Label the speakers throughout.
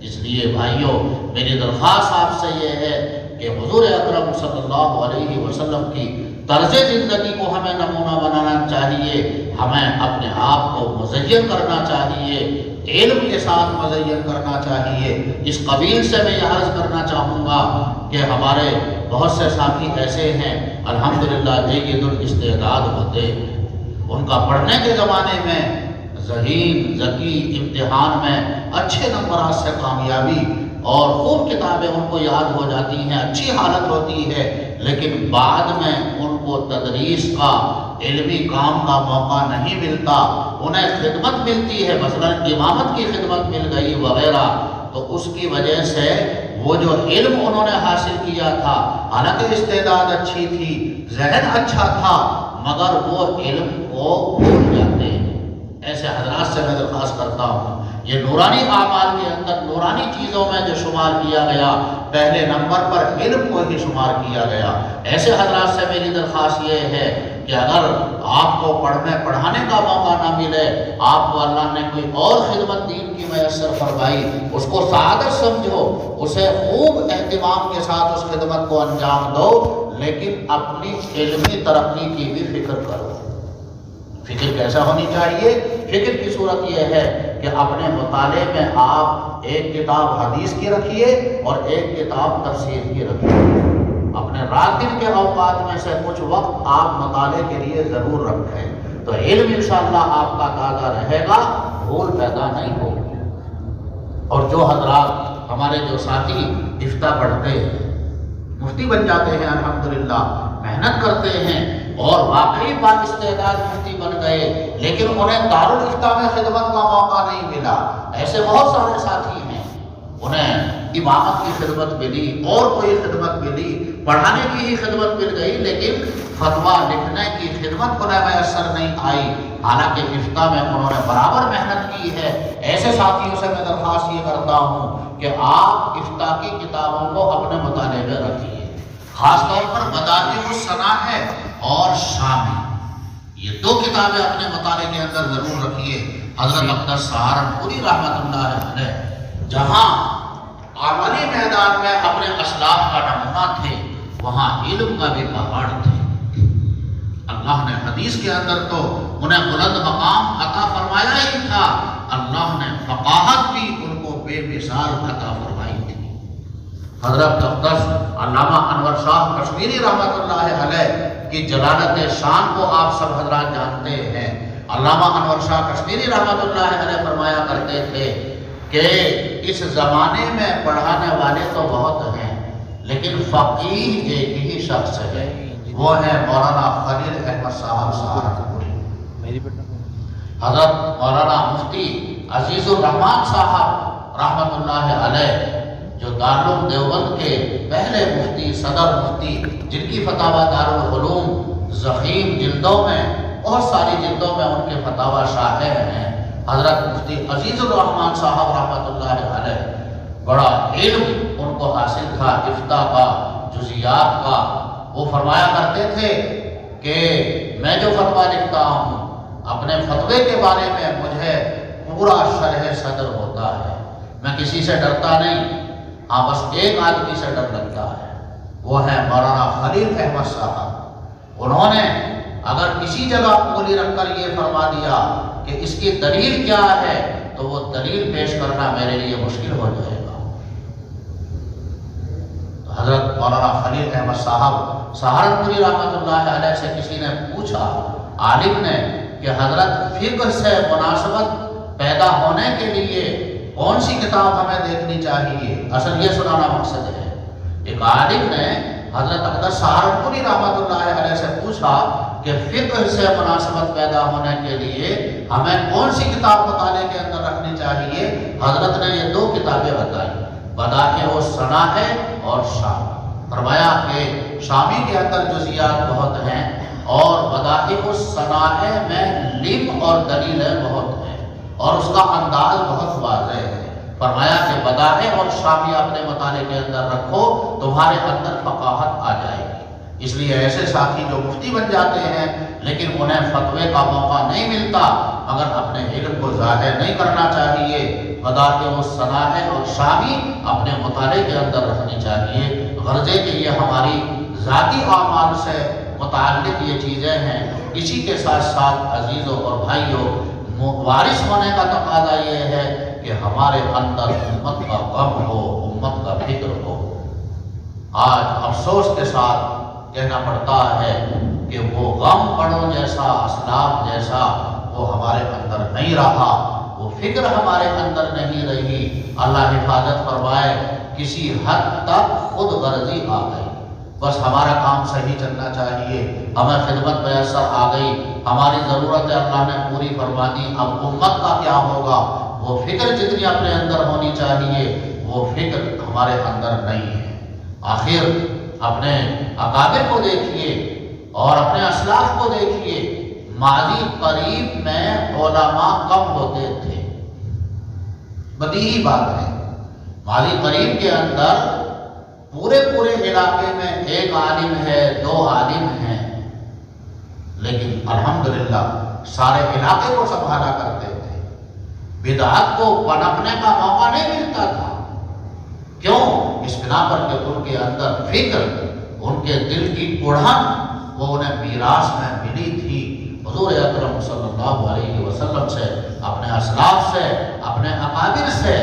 Speaker 1: اس لیے بھائیوں میری درخواست آپ سے یہ ہے کہ حضور اکرم صلی اللہ علیہ وسلم کی طرز زندگی کو ہمیں نمونہ بنانا چاہیے، ہمیں اپنے آپ کو مزین کرنا چاہیے، علم کے ساتھ مزین کرنا چاہیے۔ اس قبیل سے میں یہ عرض کرنا چاہوں گا کہ ہمارے بہت سے ساتھی ایسے ہیں الحمدللہ جید الاستعداد ہوتے ہیں، ان کا پڑھنے کے زمانے میں ذہین ذکی امتحان میں اچھے نمبرات سے کامیابی اور خوب کتابیں ان کو یاد ہو جاتی ہیں، اچھی حالت ہوتی ہے، لیکن بعد میں ان کو تدریس کا علمی کام کا موقع نہیں ملتا، انہیں خدمت ملتی ہے، مثلا امامت کی خدمت مل گئی وغیرہ، تو اس کی وجہ سے وہ جو علم انہوں نے حاصل کیا تھا، حالانکہ استعداد اچھی تھی، ذہن اچھا تھا، مگر وہ علم کو بھول جاتے ہیں۔ ایسے حضرات سے میں درخواست کرتا ہوں، یہ نورانی اعمال کے اندر نورانی چیزوں میں جو شمار کیا گیا، پہلے نمبر پر علم کو ہی شمار کیا گیا۔ ایسے حضرات سے میری درخواست یہ ہے کہ اگر آپ کو پڑھانے کا موقع نہ ملے، آپ کو اللہ نے کوئی اور خدمت دین کی میسر فرمائی، اس کو سعادت سمجھو، اسے خوب اہتمام کے ساتھ اس خدمت کو انجام دو، لیکن اپنی علمی ترقی کی بھی فکر کرو۔ فکر کیسا ہونی چاہیے؟ فکر کی صورت یہ ہے کہ اپنے مطالعے میں آپ ایک کتاب حدیث کی رکھیے اور ایک کتاب تفسیر کی رکھیے۔ اپنے رات دن کے اوقات میں سے کچھ وقت آپ مطالعے کے لیے ضرور رکھیں، تو علم انشاءاللہ آپ کا تازہ رہے گا، بھول پیدا نہیں ہوگی۔ اور جو حضرات ہمارے جو ساتھی افتاء پڑھتے ہیں، مفتی بن جاتے ہیں الحمدللہ، محنت کرتے ہیں اور واقعی با استعداد مفتی بن گئے، لیکن انہیں دارالافتاء میں خدمت کا موقع نہیں ملا، ایسے بہت سارے ساتھی ہیں، انہیں امامت کی خدمت ملی اور کوئی خدمت ملی، پڑھانے کی ہی خدمت مل گئی، لیکن فتویٰ لکھنے کی خدمت انہیں میسر نہیں آئی، حالانکہ افتاء میں انہوں نے برابر محنت کی ہے۔ ایسے ساتھیوں سے میں درخواست یہ کرتا ہوں کہ آپ افتاء کی کتابوں کو اپنے مطالعے میں رکھیے، خاص طور پر بدائع الصناعہ اور شامی، یہ دو کتابیں اپنے مطالعے کے اندر ضرور رکھیے۔ حضرت اقدس سہارنپوری رحمۃ اللہ علیہ جہاں عملی میدان میں اپنے اسلاف کا نمونہ تھے، وہاں علم کا بھی پہاڑ تھے۔ اللہ نے حدیث کے اندر تو انہیں بلند مقام عطا فرمایا ہی تھا، اللہ نے فقاہت بھی ان کو بے مثال عطا فرمائی تھی۔ حضرت اقدس علامہ انور شاہ کشمیری رحمۃ اللہ علیہ کی جلالت شان کو آپ سب حضرات جانتے ہیں۔ علامہ انور شاہ کشمیری رحمۃ اللہ علیہ فرمایا کرتے تھے کہ اس زمانے میں پڑھانے والے تو بہت ہیں، لیکن فقیہ ایک ہی شخص ہے، وہ ہے مولانا خلیل احمد صاحب سہارنپوری۔ حضرت مولانا مفتی عزیز الرحمان صاحب رحمۃ اللہ علیہ جو دارالعلوم دیوبند کے پہلے مفتی، صدر مفتی، جن کی فتاوی دارالعلوم ضخیم جلدوں میں، بہت ساری جلدوں میں ان کے فتاوی شائع ہیں، حضرت مفتی عزیز الرحمان صاحب رحمۃ اللہ علیہ بڑا علم ان کو حاصل تھا، افتاء کا، جزیات کا۔ وہ فرمایا کرتے تھے کہ میں جو فتویٰ لکھتا ہوں، اپنے فتوے کے بارے میں مجھے پورا شرح صدر ہوتا ہے، میں کسی سے ڈرتا نہیں، ہاں بس ایک آدمی سے ڈر لگتا ہے، وہ ہے مولانا خلیل احمد صاحب۔ انہوں نے اگر کسی جگہ انگلی رکھ کر یہ فرما دیا کہ اس کی دلیل کیا ہے، تو وہ دلیل پیش کرنا میرے لیے مشکل ہو جائے گا۔ تو حضرت مولانا خلیل احمد صاحب سہارنپوری رحمۃ اللہ علیہ سے کسی نے پوچھا، عالم نے، کہ حضرت فقہ سے مناسبت پیدا ہونے کے لیے کون سی کتاب ہمیں دیکھنی چاہیے؟ اصل یہ سنانا مقصد ہے۔ ایک عالم نے حضرت اقدس سہارنپوری رحمۃ اللہ علیہ سے پوچھا کہ فقہ سے مناسبت پیدا ہونے کے لیے ہمیں کون سی کتاب مطالعے کے اندر رکھنی چاہیے؟ حضرت نے یہ دو کتابیں بتائی، بدائع الصناعہ اور شامی۔ فرمایا کہ شامی کے اندر جزیات بہت ہیں اور بدائع الصناعہ میں لم اور دلیلیں بہت ہیں اور اس کا انداز بہت واضح ہے۔ فرمایا کہ بدائع اور شامی اپنے مطالعے کے اندر رکھو، تمہارے اندر فقاہت آ جائے گی۔ اس لیے ایسے ساتھی جو مفتی بن جاتے ہیں لیکن انہیں فتوے کا موقع نہیں ملتا، مگر اپنے علم کو ظاہر نہیں کرنا چاہیے۔ مداح الصلاح اور شامی اپنے مطالعے کے اندر رکھنی چاہیے، غرضے کہ یہ ہماری ذاتی اعمال سے متعلق یہ چیزیں ہیں۔ اسی کے ساتھ ساتھ عزیزوں اور بھائیوں، وارث ہونے کا تقاضا یہ ہے کہ ہمارے اندر امت کا غم ہو، امت کا فکر ہو۔ آج افسوس کے ساتھ کہنا پڑتا ہے کہ وہ غم بڑوں جیسا، اسلاف جیسا وہ ہمارے اندر نہیں رہا، وہ فکر ہمارے اندر نہیں رہی۔ اللہ حفاظت فرمائے، کسی حد تک خود غرضی آ گئی، بس ہمارا کام صحیح چلنا چاہیے، ہمیں خدمت میسر آ گئی، ہماری ضرورت اللہ نے پوری فرما دی، اب امت کا کیا ہوگا؟ وہ فکر جتنی اپنے اندر ہونی چاہیے وہ فکر ہمارے اندر نہیں ہے۔ آخر اپنے اکابر کو دیکھیے اور اپنے اسلاف کو دیکھیے، ماضی قریب میں علماء کم ہوتے تھے، بدیہی بات ہے۔ ماضی قریب کے اندر پورے علاقے میں ایک عالم ہے، 2 عالم ہیں، لیکن الحمدللہ سارے علاقے کو سنبھالا کرتے تھے۔ بدعت کو پنپنے کا موقع نہیں ملتا تھا۔ کیوں؟ اس بنا پر کہ ان کے اندر فکر، ان کے دل کی اڑھن وہ انہیں میراث میں ملی تھی حضور اکرم صلی اللہ علیہ وسلم سے، اپنے اسلاف سے، اپنے اکابر سے۔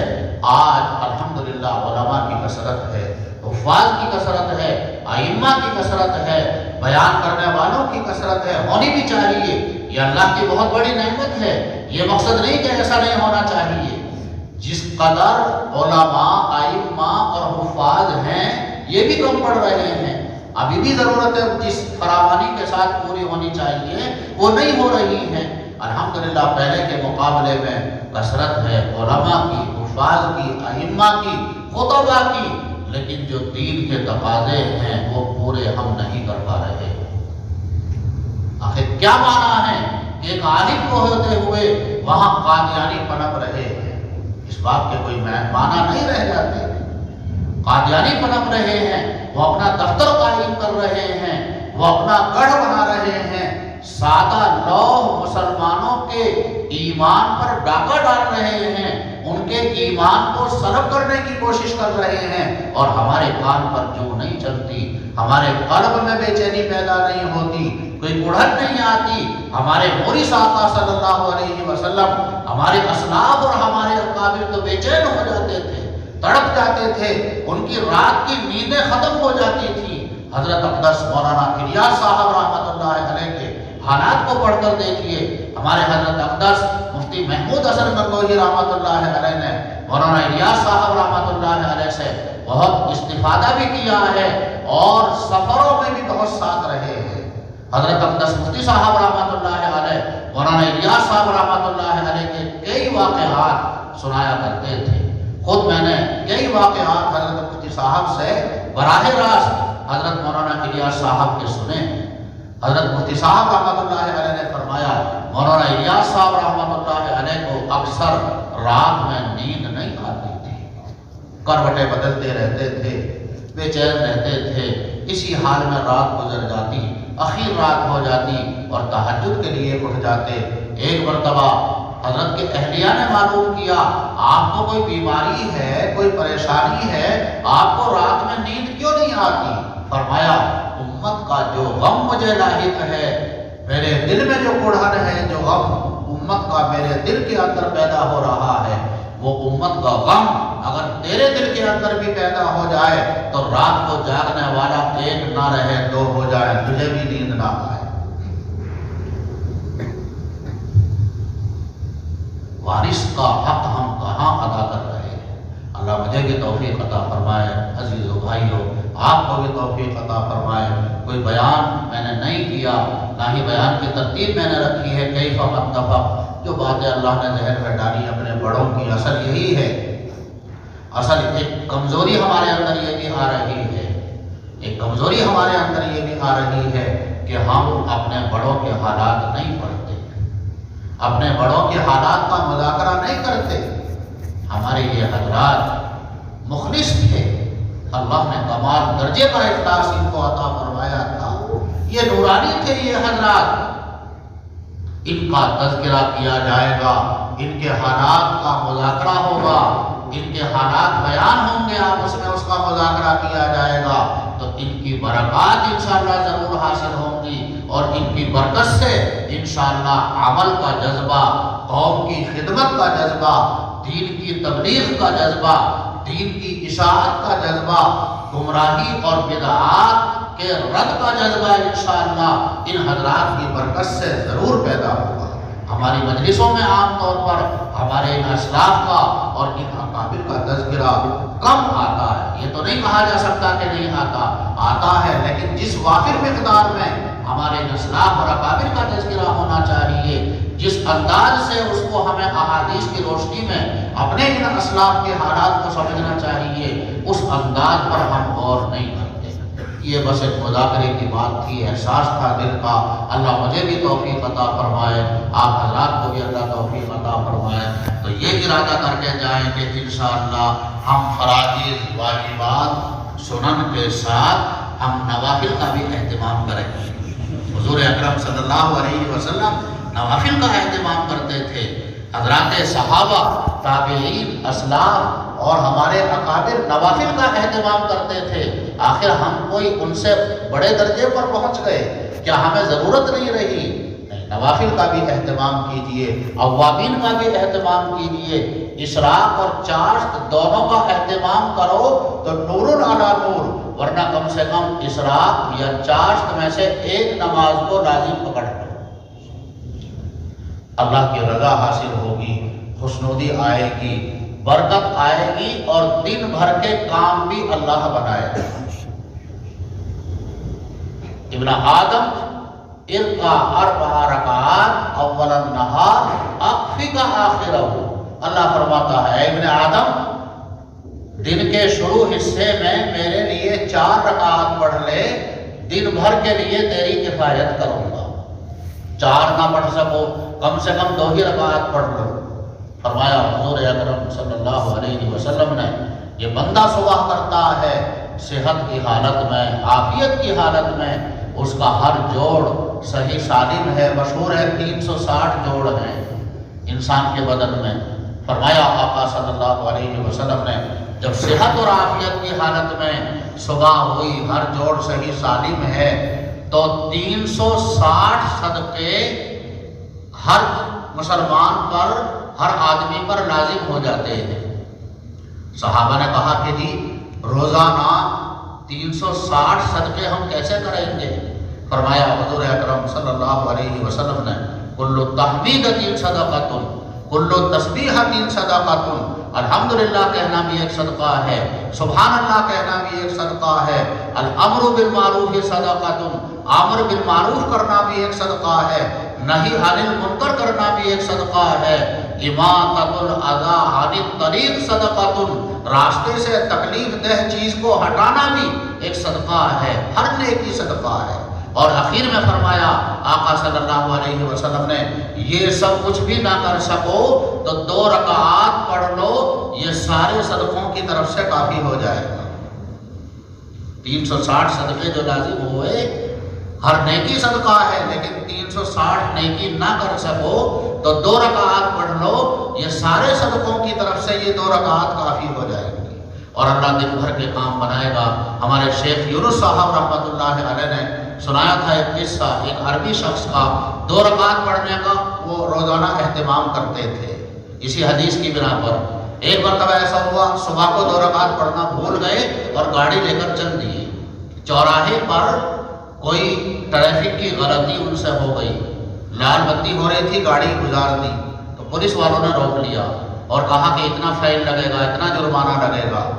Speaker 1: آج الحمدللہ علماء کی کثرت ہے، حفاظ کی کثرت ہے، ائمہ کی کثرت ہے، بیان کرنے والوں کی کثرت ہے، ہونی بھی چاہیے۔ یہ اللہ کی بہت بڑی نعمت ہے، یہ مقصد نہیں کہ ایسا نہیں ہونا چاہیے۔ جس قدر علماء، ائمہ اور حفاظ ہیں یہ بھی کم پڑ رہے ہیں، ابھی بھی ضرورت ہے جس فراوانی کے ساتھ پوری ہونی چاہیے وہ نہیں ہو رہی ہے۔ الحمدللہ پہلے کے مقابلے میں کثرت ہے علماء کی، حفاظ کی، ائمہ کی، خطباء کی، لیکن جو دین کے تقاضے ہیں وہ پورے ہم نہیں کر پا رہے۔ آخر کیا معنی ہے کہ ایک عالم کو ہوتے ہوئے وہاں قادیانی پنپ رہے ہیں؟ اس بات کے کوئی معنی نہیں رہ جاتے۔ قادیانی پنپ رہے ہیں، وہ اپنا دفتر قائم کر رہے ہیں، وہ اپنا گڑھ بنا رہے ہیں، سادہ لوح مسلمانوں کے ایمان پر ڈاکہ ڈال رہے ہیں، ان کے ایمان کو سلب کرنے کی کوشش کر رہے ہیں، اور ہمارے کان پر جو نہیں چلتی، ہمارے قلب میں بے چینی پیدا نہیں ہوتی، کوئی اڑھن نہیں آتی۔ ہمارے مورث آقا صلی اللہ علیہ وسلم، ہمارے اسلاف اور ہمارے اکابر تو بے چین ہو جاتے تھے، تڑپ جاتے تھے، ان کی رات کی نیندیں ختم ہو جاتی تھی۔ حضرت اقدس مولانا الیاس صاحب رحمۃ اللہ علیہ کے حالات کو پڑھ کر دیکھیے۔ ہمارے حضرت اقدس مفتی محمود حسن گنگوہی رحمۃ اللہ علیہ نے مولانا الیاس صاحب رحمۃ اللہ علیہ سے بہت استفادہ بھی کیا ہے اور سفروں میں بھی بہت ساتھ رہے ہیں۔ حضرت اقدس مفتی صاحب رحمۃ اللہ علیہ مولانا الیاس صاحب رحمۃ اللہ علیہ کے کئی واقعات سنایا کرتے تھے۔ خود میں نے کئی واقعات حضرت مفتی صاحب سے براہ راست حضرت مولانا الیاس صاحب کے سنے۔ حضرت مفتی صاحب رحمۃ اللہ علیہ نے فرمایا، مولانا الیاس صاحب رحمۃ اللہ علیہ کو اکثر رات میں نیند نہیں آتی تھی، کروٹیں بدلتے رہتے تھے، بے چین رہتے تھے، اسی حال میں رات گزر جاتی، اخیر رات ہو جاتی اور تہجد کے لیے اٹھ جاتے۔ ایک مرتبہ حضرت کے اہلیہ نے معلوم کیا، آپ کو کوئی بیماری ہے، کوئی پریشانی ہے، آپ کو رات میں نیند کیوں نہیں آتی؟ فرمایا، امت کا جو غم مجھے لاحق ہے، میرے دل میں جو اڑھن ہے، جو غم امت کا میرے دل کے اندر پیدا ہو رہا ہے، وہ امت کا غم اگر تیرے دل کے اندر بھی پیدا ہو جائے تو رات کو جاگنے والا 1 نہ رہے 2 ہو جائے، تجھے بھی نیند نہ آئے۔ وارث کا حق ہم کہاں ادا کر رہے ہیں؟ اللہ مجھے بھی توفیق عطا فرمائے، عزیزو بھائیو آپ کو بھی توفیق عطا فرمائے۔ کوئی بیان میں نے نہیں کیا، نہ ہی بیان کی ترتیب میں نے رکھی ہے، کیف متفق، جو باتیں اللہ نے ذہن میں ڈالی اپنے بڑوں کی، اصل یہی ہے۔ اصل ایک کمزوری ہمارے اندر یہ بھی آ رہی ہے، ایک کمزوری ہمارے اندر یہ بھی آ رہی ہے کہ ہم اپنے بڑوں کے حالات نہیں پڑھتے، اپنے بڑوں کے حالات کا مذاکرہ نہیں کرتے۔ ہمارے یہ حضرات مخلص تھے، اللہ نے کمال درجے کا اخلاص ان کو عطا فرمایا تھا، یہ نورانی تھے یہ حضرات۔ ان کا تذکرہ کیا جائے گا، ان کے حالات کا مذاکرہ ہوگا، ان کے حالات بیان ہوں گے، آپس میں اس کا مذاکرہ کیا جائے گا، تو ان کی برکات انشاءاللہ ضرور حاصل ہوں گی، اور ان کی برکت سے انشاءاللہ عمل کا جذبہ، قوم کی خدمت کا جذبہ، دین کی تبلیغ کا جذبہ، دین کی اشاعت کا جذبہ، گمراہی اور بدعات کے رد کا جذبہ انشاءاللہ ان حضرات کی برکت سے ضرور پیدا ہوگا۔ ہماری مجلسوں میں عام طور پر ہمارے ان اسلاف کا اور ان اکابر کا تذکرہ کم آتا ہے، یہ تو نہیں کہا جا سکتا کہ نہیں آتا ہے، لیکن جس وافر مقدار میں ہمارے ان اسلاف اور اکابر کا تذکرہ ہونا چاہیے، جس انداز سے اس کو ہمیں احادیث کی روشنی میں اپنے ان اسلاف کے حالات کو سمجھنا چاہیے، اس انداز پر ہم غور نہیں کرتے۔ یہ بس ایک مذاکرے کی بات تھی، احساس تھا دل کا۔ اللہ مجھے بھی توفیق عطا فرمائے، آپ حضرات کو بھی اللہ توفیق عطا فرمائے۔ تو یہ ارادہ کر کے جائیں کہ انشاءاللہ ہم فرائض، واجبات، سنن کے ساتھ ہم نوافل کا بھی اہتمام کریں۔ حضور اکرم صلی اللہ علیہ وسلم نوافل کا اہتمام کرتے تھے، حضرات صحابہ، تابعین، اسلاف اور ہمارے اکابر نوافل کا اہتمام کرتے تھے۔ آخر ہم کوئی ان سے بڑے درجے پر پہنچ گئے؟ کیا ہمیں ضرورت نہیں رہی؟ نہیں، نوافل کا بھی اہتمام کیجئے، اوابین کا بھی اہتمام کیجئے، اشراق اور چاشت دونوں کا اہتمام کرو تو نور علی نور، ورنہ کم سے کم اشراق یا چاشت میں سے ایک نماز کو لازم پکڑ لو۔ اللہ کی رضا حاصل ہوگی، خوشنودی آئے گی، برکت آئے گی، اور دن بھر کے کام بھی اللہ بنائے گا۔ ابن آدم ارقا 4 رکعات اول النہار اکفک آخرہ، اللہ فرماتا ہے ابن آدم دن کے شروع حصے میں میرے لیے 4 رکعات پڑھ لے، دن بھر کے لیے تیری کفایت کروں گا۔ 4 نہ پڑھ سکو، کم سے کم 2 ہی رکعات پڑھ لو۔ فرمایا حضور اکرم صلی اللہ علیہ وسلم نے، یہ بندہ صبح کرتا ہے صحت کی حالت میں، عافیت کی حالت میں، اس کا ہر جوڑ صحیح سالم ہے۔ مشہور ہے 360 جوڑ ہیں انسان کے بدن میں۔ فرمایا آقا صلی اللہ علیہ وسلم نے، جب صحت اور عافیت کی حالت میں صبح ہوئی، ہر جوڑ صحیح سالم ہے، تو 360 صدقے ہر مسلمان پر، ہر آدمی پر لازم ہو جاتے ہیں۔ صحابہ نے کہا کہ جی روزانہ 360 صدقے ہم کیسے کریں گے؟ فرمایا حضور اکرم صلی اللہ علیہ وسلم نے، کل تحمیدۃ صدقۃ، کل تسبیحۃ صدقۃ، الحمدللہ کہنا بھی ایک صدقہ ہے، سبحان اللہ کہنا بھی ایک صدقہ ہے، الامر بالمعروف صدقۃ، امر بالمعروف کرنا بھی ایک صدقہ ہے، نہی عن المنکر کرنا بھی ایک صدقہ ہے، اماطۃ الاذی عن الطریق صدقۃ، راستے سے تکلیف دہ چیز کو ہٹانا بھی ایک صدقہ ہے، ہر نیکی صدقہ ہے۔ اور اخیر میں فرمایا آقا صلی اللہ علیہ وسلم نے، یہ سب کچھ بھی نہ کر سکو تو 2 رکعات پڑھ لو، یہ سارے صدقوں کی طرف سے کافی ہو جائے گا۔ 360 صدقے جو لازم ہوئے، ہر نیکی صدقہ ہے، لیکن 360 نیکی نہ کر سکو تو 2 رکعات پڑھ لو، یہ سارے صدقوں کی طرف سے یہ 2 رکعات کافی ہو جائے گی، اور اللہ دن بھر کے کام بنائے گا۔ ہمارے شیخ یونس صاحب رحمۃ اللہ علیہ نے سنایا تھا ایک قصہ، ایک عربی شخص کا 2 رکعات پڑھنے کا وہ روزانہ اہتمام کرتے تھے، اسی حدیث کی بنا پر۔ ایک مرتبہ ایسا ہوا، صبح کو 2 رکعات پڑھنا بھول گئے اور گاڑی لے کر چل دیے۔ چوراہے پر کوئی ٹریفک کی غلطی ان سے ہو گئی، لال بتی ہو رہی تھی، گاڑی گزار دی، تو پولیس والوں نے روک لیا اور کہا کہ اتنا فائن لگے گا، اتنا جرمانہ لگے گا۔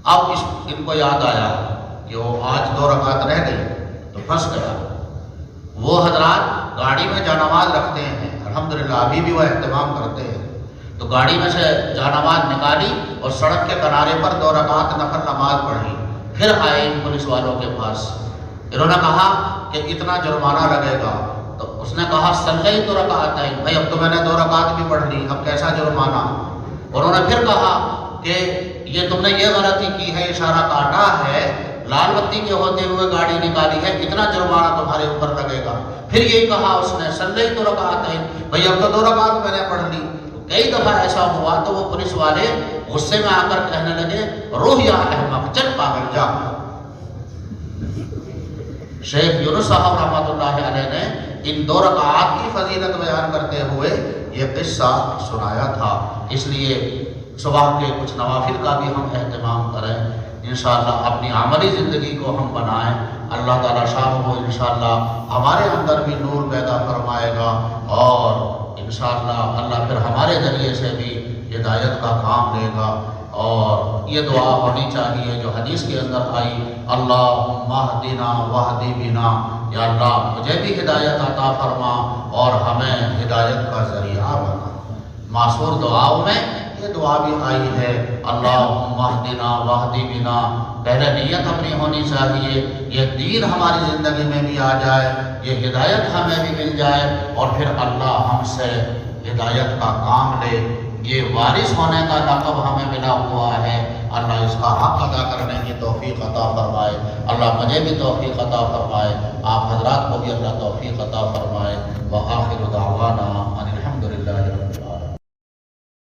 Speaker 1: اب ان کو یاد آیا کہ وہ آج 2 رکعت رہ گئی تو پھنس گیا۔ وہ حضرات گاڑی میں جانماز رکھتے ہیں، الحمدللہ ابھی بھی وہ اہتمام کرتے ہیں، تو گاڑی میں سے جانماز نکالی اور سڑک کے کنارے پر 2 رکعت نفل نماز پڑھی۔ پھر آئے ان پولیس والوں کے پاس، انہوں نے کہا کہ اتنا جرمانہ لگے گا، تو اس نے کہا صلی تو رکعت آئی، بھائی اب تو میں نے 2 رکعت بھی پڑھ لی، اب کیسا جرمانہ؟ انہوں نے پھر کہا کہ یہ تم نے یہ غلطی کی ہے، اشارہ کاٹا ہے لال بتی کے ہوتے ہوئے گاڑی نکالی ہے، کتنا جرمانہ تمہارے اوپر لگے گا؟ پھر یہی کہا اس نے صلی تو رکعت ہے، بھئی اب تو 2 رکعت میں نے پڑھ لی۔ کئی دفعہ ایسا ہوا تو وہ پولیس والے غصے میں آ کر کہنے لگے روح یا احمق، چل پاگل جا۔ شیخ یونس صاحب رحمۃ اللہ علیہ نے ان 2 رکعات کی فضیلت بیان کرتے ہوئے یہ قصہ سنایا تھا۔ اس لیے صبح کے کچھ نوافل کا بھی ہم اہتمام کریں، انشاءاللہ اپنی عملی زندگی کو ہم بنائیں۔ اللہ تعالیٰ شاہ کو انشاءاللہ ہمارے اندر بھی نور پیدا فرمائے گا، اور انشاءاللہ اللہ پھر ہمارے ذریعے سے بھی ہدایت کا کام لے گا۔ اور یہ دعا ہونی چاہیے جو حدیث کے اندر آئی، اللہم اہدنا واہد بنا، یا اللہ مجھے بھی ہدایت عطا فرما اور ہمیں ہدایت کا ذریعہ بنا۔ معصور دعاؤں میں یہ دعا بھی آئی ہے، اللہم اہدنا واہد بنا۔ پہلے نیت اپنی ہونی چاہیے، یہ دین ہماری زندگی میں بھی آ جائے، یہ ہدایت ہمیں بھی مل جائے، اور پھر اللہ ہم سے ہدایت کا کام لے۔ یہ وارث ہونے کا لقب ہمیں ملا ہوا ہے، اللہ اس کا حق ادا کرنے کی توفیق عطا فرمائے۔ اللہ مجھے بھی توفیق عطا فرمائے، آپ حضرات کو بھی اللہ توفیق عطا فرمائے۔ وآخر دعوانا